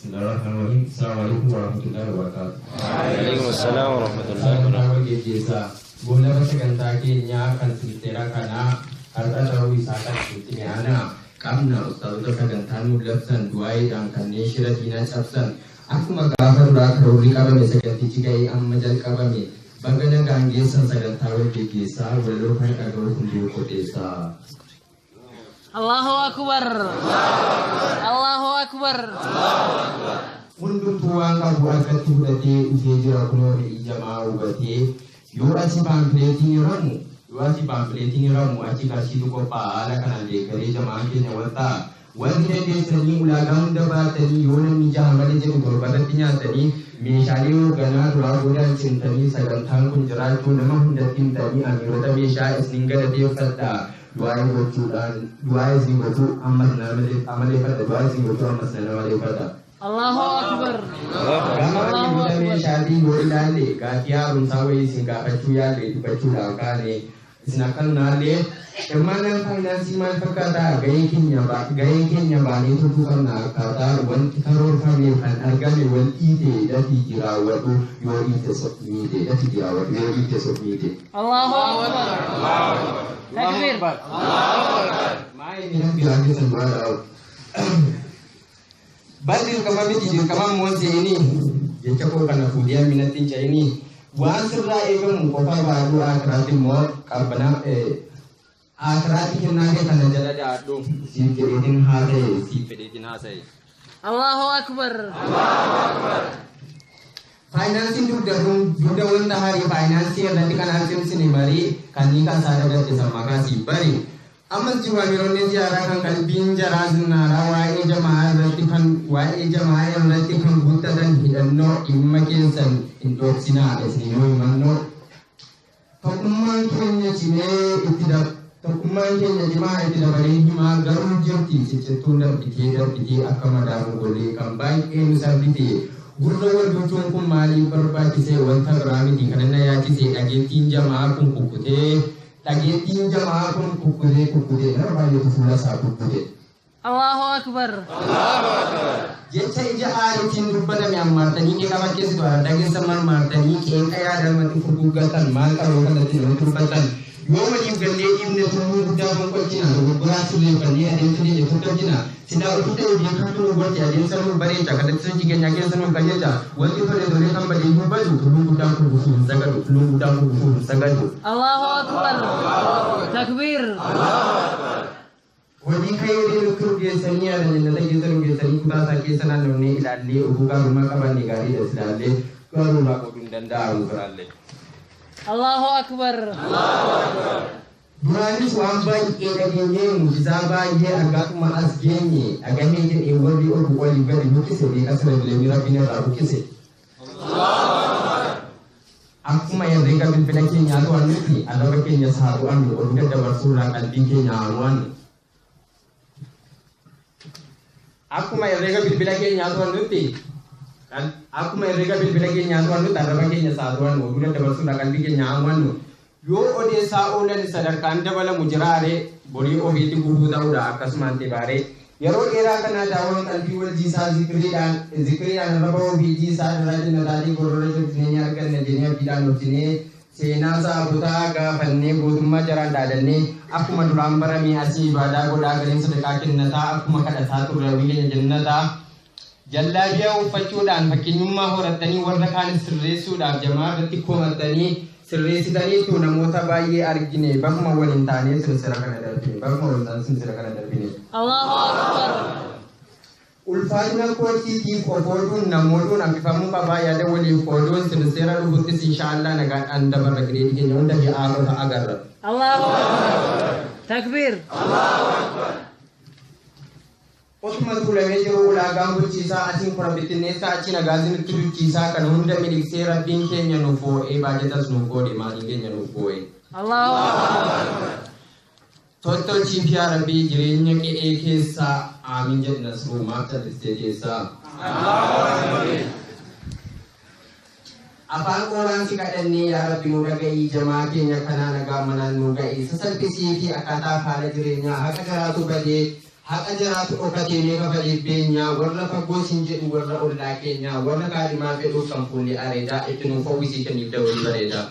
Bismillahirrahmanirrahim. Assalamualaikum warahmatullahi wabarakatuh. Waalaikumsalam warahmatullahi wabarakatuh. Bola sagantaa keenya kan silsila kana har'a ta'uu isaa kan itti mi'aana qabna ustaazota sagantaan mul'atan du'aayiidhaan kanneen shira diinaa cabsan akkuma gaafa duraa karoorri qabame sagantichi ga'ee amma jalqabame baga nagaan geessan sagantaa wal geggeessaa waloo kan dhaga'u hunduu qopheessaa. Allahu Akbar. Allahu Akbar. Hundumtuu waan qabu akkatti fudhatee dhufee jira kunoo ijamaa hubatee yoo achi paampileetiin hiramu achi qarshiitu qophaa'a haala kanaan deeggaree jamaan keenya waltaa wanti dandeessanii ulaagaa hunda baatanii yoo namni jaha malee jedhu torbarratti nyaatanii meeshaalee hoogganaa duraa boodaan cimtanii sagantaan kun jiraachuu nama hundatti himtanii amiirota meeshaa isin galateeffadhaa du'aa gochuudhaan du'aa isin gochuu ammas amaleeffadha du'aa isin gochuu ammas amaleeffadha. Allahu Akbar. Gamani muda meeshaatii yoo ilaalle gaaffii haaromsaa wayii isin gaafachuu yaalle dubbachuudhaan kaane isin akkanumaallee hirmaannaan faayinaansii maal fakkaata gaheen keenya baanee tokko qabna akkaataa wanti karoorfame kan argame wal dhiite dafii jiraawwadhu yoo dhiite sofmiite dafii jiraawwadhu yoo dhiite sofmiite. Allahu Akbar. Takbir. Maa inni namni laakisan baadhaa'u. Badri kama miti dirkama monse ini jecha ko kana fudiya minatin cha ini waan sirraa eegamu qofa baaduu akiraati immoo qabbana akiraati kennaafee kana jala daadhu siif jedheetiin haasa'e siif fedheetiin haasa'e. Allahu Akbar. Faayinaansiin dugda wanta harii faayinaansii irratti kan argamsine marii kanneen kan isaa dabalatee maqaa siif bari. Ammas jiwaamiroonni ziyaaraa kan qalbiin jaraa zinnaaraa waa'ee jamaa irratti kan guuttatan hidhannoo dhimma keessan hin dhoofsinaa isinoo himannoo. Tokkummaan keenya cimaa itti dabalee himaa garuu jirti ciccittuu darbitee akka madaamu golee kan baay'ee nu sarbite. Gurra wal duuchuun kun maaliif barbaachise wanta biraa miti kan na yaachise dhageettiin jamaa kun kukkutee. Dhageettiin jamaa kun kukkutee nama baay'eetu fuula isaa kukkutee. Allahu Akbar. Jecha ija aariitiin dubbatame ammaartanii qeeqa bakkeessitu dhageessa marmaartanii qeeqa yaadamatti furguggatan maal qaroo kanatti namatti dubbatan yoo waliif gallee dhiibne tummuu guddaa fonqolchina dogoggoraa sulleeffannee adeemsa keenya tuttolchina silaa utuu ta'e beekaatu nu gorti adeemsa nu bareecha kadhatti sochii keenya keessa nu qajeelcha wanti tolee kan badee dubbatu tulluu guddaan kun gufuu hin sagadu tulluu guddaan kun gufuu hin sagadu. Allahu Akbar. Takbir. Hojii kayyoo lukkuu geessanii yaada jannata keessa nu geessanii kutaasaa keessa naannofnee ilaallee oguu gaarummaa qabanne gaariidha silaallee gaarummaa qotuu hin danda'amu biraallee. Allahu Akbar. Duraanis waan baay'ee dhageenyee mucizaa baay'ee argaatuma as geenye dhagahee jedhee warri ol walii gadi buqqise beekas rabileemii rabbiin irraa buqqise. Akkuma herreega bilbila keenyaa to'annutti arraba keenya saaxu'annu oduu daddabarsuudhaan qalbii keenya haamu'annu. Akkuma herreega bilbila keenyaa to'annutti arraba keenya saaxu'annu oduu daddabarsuudhaan qalbii keenya haamu'annu. Yoo odeessaa oolan sadarkaan dabalamu jiraare borii ofiitti gufuu ta'uudha akkasumaan tibaaree yeroo dheeraa kanaa daawwan qalbii wal jiisaa zikiriidhaan arraba ofii jiisaa irraa jinnataatii gorora jirtinee arganna jennee abdiidhaan hojjennee seenaa saabotaa gaafannee gootummaa jaraan dhaadannee akkuma duraan baramee asii ibaadaa godhaa galiin sadaqaa kennataa akkuma kadhataa turre keenya jannataa jallaabiyaa uffachuudhaan fakkeenyummaa horatanii warra kaan sirreessuudhaaf jamaa irratti komatanii sirreessitaniitu namoota baay'ee argine bakkuma waliin taanee sinsira kana darbine. Allahu Akbar. Ulfaatina kootiitiif ofooduun namootuun hambifamuu qabaa yaada waliif qooduun sinsira dhufuttis inshaallah nagaadhaan dabarra gideetii keenya hunda ji'aarota agarra. Allahu Akbar. Takbir. Allahu Akbar. Osuma tuulamee jiru ulaagaan bulchiisaa asiin kora bittinneessaa achi nagaasinitti bulchiisaa kan hunda miliksee rabbiin keenya nuuf foo'ee baajatas nuuf godhe maatiin keenya nuuf foo'ee. Allahu Akbar. Tottolchiif yaa rabbii jireenya qe'ee keessaa aamin jedhnas ruumaaf callistee keessaa. Afaan qolaan si kadhannee yaa rabbi nu dhaga'ii jamaa keenya kanaa nagaa manaan nu ga'ii sasalphisii fi akkaataa haala jireenyaa haqa garaatu badee haqa jiraatu dhokatee kafalee beenyaa warra fagoo sin jedhu warra ollaa keenyaa warra kaadhimaa fedhuuf kan fuulli areedaa itti nuuf hawwisiisaniif dabalii bareedaa.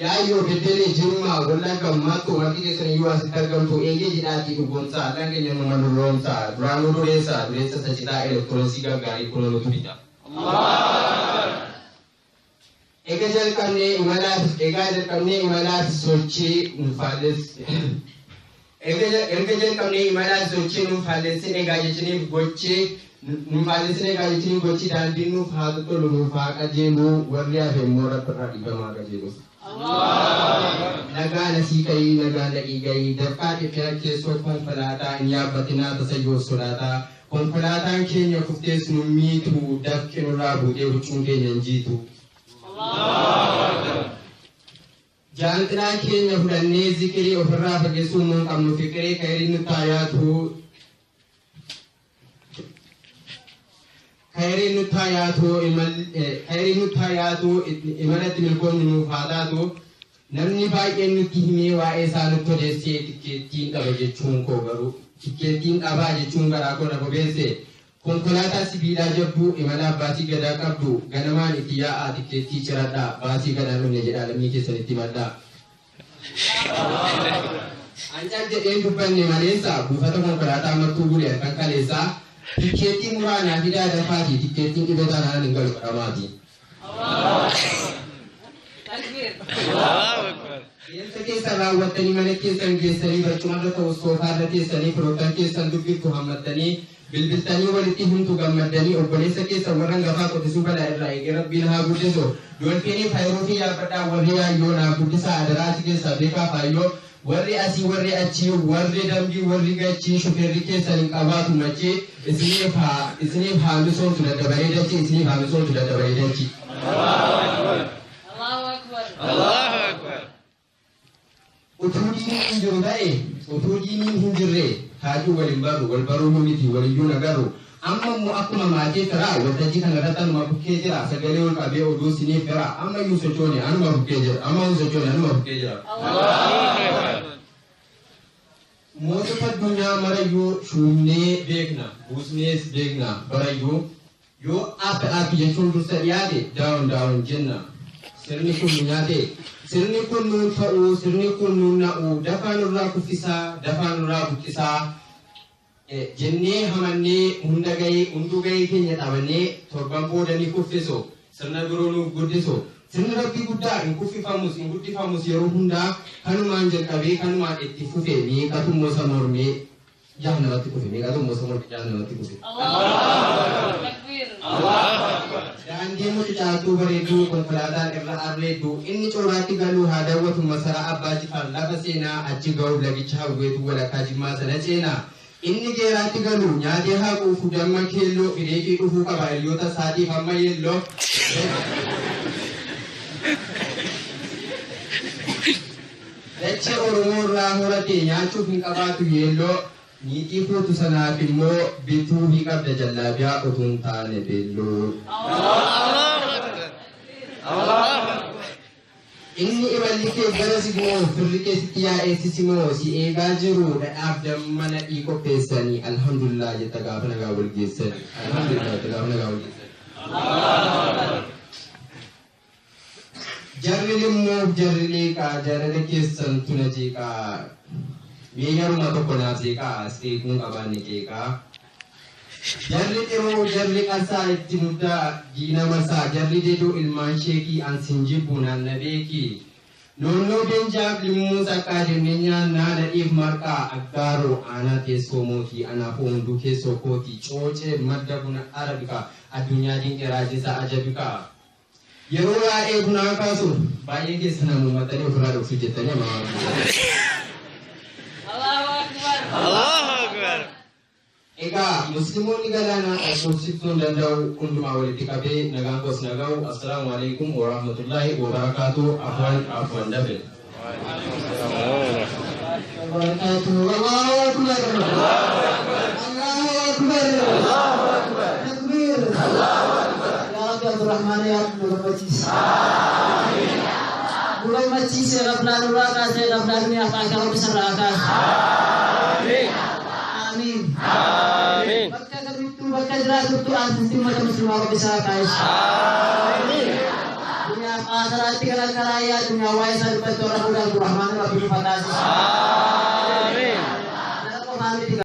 Yaayyo bedele jirma wala gammato wati ke sani yuwa sitargam to enge jidati dugonsa lange nyama manuromsa durano duresa sajida elektrosi ga gari kuno nutubita egajal kamne imala sochi nufales egajal kamne imala sochi nufales egajini gochi nufales egajini gochi dandi nufatu to nufa kajelu warriya be mora pradi gama kajelu Nagaan asii ka'ii nagaan dhaqii ga'ii dafqaa dhiphaa keessoo konkolaataa hin yaabbatinaa tasayyoo sodaataa konkolaataan keenya kuftees nu miitu dafqi nurraa buutee huccuun keenya hin jiitu. Jaanxilaa keenya fudhannee zikirii ofirraa fageessuu nuun qabnu fiqiree kayrii nutti hayaatu Khairi nutayatu imanatti milkoonni nuuf haa taatu namni baay'een nutti himee waa'ee isaa nutti odeessee tikkeettiin dhaba jechuun koo garuu tikkeettiin dhabaa jechuun garaa koo na bobeesse konkolaataa sibiilaa jabduu imala abbaatii gadaa qabdu ganamaan itti yaa'aa tikkeettii ciradhaa baasii gadaa dhumne jedhaa lammii keessan itti maddaa. Ancaaf jedheen dubbanne maleessa buufata konkolaataa martuu bulee kan kaleessaa Tiketi murana tidak ada padi, tiketi kita tanah tinggal ramadi. Takbir. Yang sekisah rawat tani mana kisah kisah bercuma atau sofa kisah ni program kisah dukir Muhammad tani bil tani waliti huntu gamad tani obboleh sekisah orang gafah kau disubah daerah ikirat binah budeso. Dua kini fairofi ya pada waria yona budesa adalah sekisah mereka fairo. Warri asii warri achi warri dambii warri gachi shufeerri keessan qabaatu machi isiniif haamisoon tu daddabaree dachi isiniif haamisoon tu daddabaree dachi. Allahu Akbar. Allahu Akbar. Utuu diiniin hin jiru ta'e utuu diiniin hin jirre haajuu waliin baru wal baruu miti waliyyuu nagaru amma immoo akkuma maatii firaa waltajjii kana irratti anuma bukkee jira sagalee ol qabee oduu siniif firaa amma iyyuu sochoone anuma bukkee jira amma iyyuu sochoone anuma bukkee jira. Mootota addunyaa marayyuu shuumnee beekna buusnees beekna barayyuu yoo aappi jechuun dursa dhiyaate daawun jenna sirni kun nu nyaate sirni kun nuun ta'uu sirni kun nuun na'uu dafaa nurraa kuffisaa dafaa nurraa buqqisaa jennee hamannee hunduu gahee keenya dhabannee torban boodanii kuffiso sirna biroo nuuf guddiso sirni rabbii guddaa hin kuffifamus hin guddifamus yeroo hundaa kanumaan jalqabee kanumaan itti fufe meeqatu moosa mormee jahannamatti kufe meeqatu moosa mormee jahannamatti kufe. Daandii muti caatuu bareedduu konkolaataan irra arreedduu inni cooraatti galuu haa daawwatu masaraa abbaa Jifaar lafa seenaa achi ga'uuf lagicha hawweetu walakkaa jimmaa sana ceenaa. Inni geeraatti galu nyaatee haa quufu damma keelloo fideetii dhufuu qaba hiriyoota isaatiif amma yeelloo. Dachee Oromoo irraa horate nyaachuuf hin qabaatu yeelloo niitii fuutu sanaaf immoo bituu fi qabda jallaabiyaa utuu hin taane beelloo. Inni imalli kee gara simoo firri keessatti yaa'eessi moo si eegaa jiru dhadhaaf dammana qopheessanii alhamdulillah jetta gaafa nagaa wal geessani alhamdulillah jetta gaafa nagaa wal geessani. Jarri limmoo jarri leeqaa jarri keessan tuna jeeqaa meeyaruma tokko naaf jeeqaa seequun qabaanne jeeqaa. Jarri dhiroo jarri qasaa itti muddaa diinamasaa jarri dedoo ilmaan sheekii ansin jibbu naannabeekii noonnoo deenjaaf limmuu saqqaa jennee nyaannaa nadhiif marqaa aggaaroo aanaa teessoo mootii anaaf hunduu keessoo kootii coocee madda buna arabikaa addunyaa dinqiraajisaa ajabikaa yeroo yaa'ee bunaa kaasuun baay'ee keessa namuu maxxanee ofirraa dhoksu jettanii amaa. Allahu Akbar. Allahu Akbar. Ega muslimun galana asositun dandau kunjuma walitti qabee nagaan kos nagau assalamualaikum warahmatullahi wabarakatuh afwan dabe Allahu akbar takbir Allahu akbar ya rabbi arrahman ya rabbi amin mulai majlis ya rabbana nuraka saya rabbana ya akhirat seraka Amin. Amin. Bakka gamittu bakka jiraattu asitti ummata muslimaa rabbi isaa taasisa. Dunia akhirat tinggal karaya dunia waisan betul Rahman Rahim Fatasi.